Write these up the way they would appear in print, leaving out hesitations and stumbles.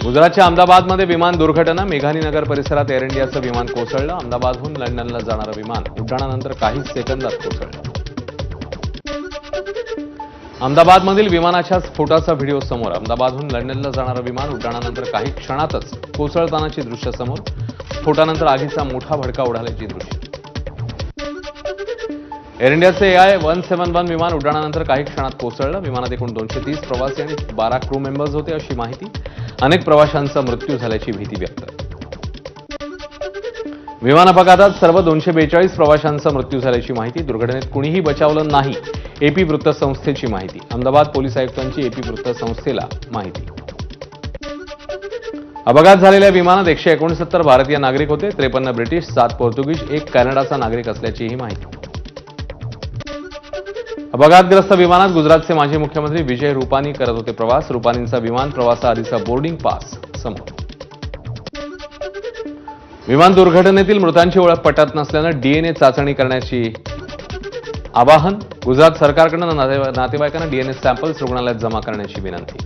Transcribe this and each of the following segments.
गुजरातच्या अहमदाबादमध्ये विमान दुर्घटना. मेघानी नगर परिसरात एअर इंडियाचं विमान कोसळलं. अहमदाबादहून लंडनला जाणारं विमान उड्डाणानंतर काहीच सेकंदात कोसळलं. अहमदाबादमधील विमानाच्या स्फोटाचा व्हिडिओ समोर. अहमदाबादहून लंडनला जाणारं विमान उड्डाणानंतर काही क्षणातच कोसळतानाची दृश्य समोर. स्फोटानंतर आगीचा मोठा भडका उडाल्याची दृश्य. एअर इंडियाचं AI-171 विमान उड्डाणानंतर काही क्षणात कोसळलं. विमानात एकूण 230 प्रवासी आणि 12 क्रू मेंबर्स होते अशी माहिती. अनेक प्रवाशांचा मृत्यू झाल्याची भीती व्यक्त. विमान अपघातात सर्व 242 प्रवाशांचा मृत्यू झाल्याची माहिती. दुर्घटनेत कुणीही बचावलं नाही. AP वृत्तसंस्थेची माहिती. अहमदाबाद पोलीस आयुक्तांची AP वृत्तसंस्थेला माहिती. अपघात झालेल्या विमानात 169 भारतीय नागरिक होते. 53 ब्रिटिश, 7 पोर्तुगीज, 1 कॅनडाचा नागरिक असल्याचीही माहिती. अपघातग्रस्त विमानात गुजरातचे माजी मुख्यमंत्री विजय रुपानी करत होते प्रवास. रुपानींचा विमान प्रवासाआधीचा बोर्डिंग पास समोर. विमान दुर्घटनेतील मृतांची ओळख पटत नसल्यानं DNA चाचणी करण्याची आवाहन. गुजरात सरकारकडून नातेवाईकांना DNA सॅम्पल्स रुग्णालयात जमा करण्याची विनंती.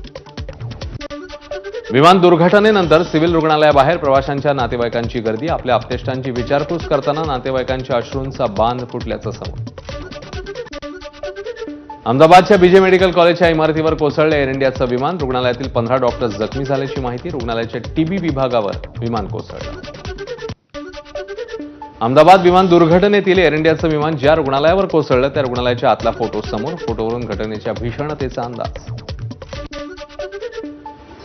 विमान दुर्घटनेनंतर सिव्हिल रुग्णालयाबाहेर प्रवाशांच्या नातेवाईकांची गर्दी. आपल्या आप्तेष्टांची विचारपूस करताना नातेवाईकांच्या अश्रूंचा बांध फुटल्याचं समोर. अहमदाबादच्या BJ मेडिकल कॉलेजच्या इमारतीवर कोसळलं एअर इंडियाचं विमान. रुग्णालयातील 15 डॉक्टर्स जखमी झाल्याची माहिती. रुग्णालयाच्या TB विभागावर विमान कोसळलं. अहमदाबाद विमान दुर्घटनेतील एअर इंडियाचं विमान ज्या रुग्णालयावर कोसळलं त्या रुग्णालयाच्या आतला फोटो समोर. फोटोवरून घटनेच्या भीषणतेचा अंदाज.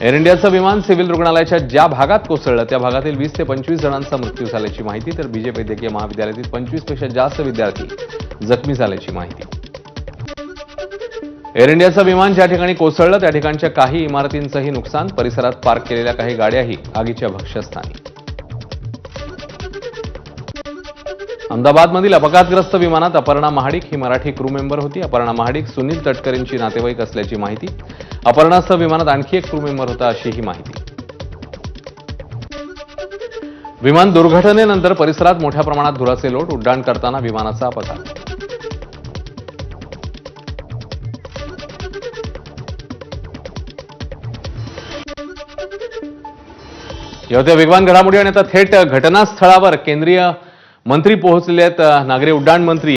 एअर इंडियाचं विमान सिव्हिल रुग्णालयाच्या ज्या भागात कोसळलं त्या भागातील 20 ते 25 जणांचा मृत्यू झाल्याची माहिती. तर BJ वैद्यकीय महाविद्यालयातील 25 पेक्षा जास्त विद्यार्थी जखमी झाल्याची माहिती. एअर इंडियाचं विमान ज्या ठिकाणी कोसळलं त्या ठिकाणच्या काही इमारतींचंही नुकसान. परिसरात पार्क केलेल्या काही गाड्याही आगीच्या भक्ष्यस्थानी. अहमदाबादमधील अपघातग्रस्त विमानात अपर्णा महाडिक ही मराठी क्रू मेंबर होती. अपर्णा महाडिक सुनील तटकरेंची नातेवाईक असल्याची माहिती. अपर्णासह विमानात आणखी एक क्रू मेंबर होता अशीही माहिती. विमान दुर्घटनेनंतर परिसरात मोठ्या प्रमाणात धुराचे लोट. उड्डाण करताना विमानाचा अपघात. या होत्या वेगवान घडामोडी आणि आता थेट घटनास्थळावर केंद्रीय मंत्री पोहोचलेले आहेत. नागरी उड्डाण मंत्री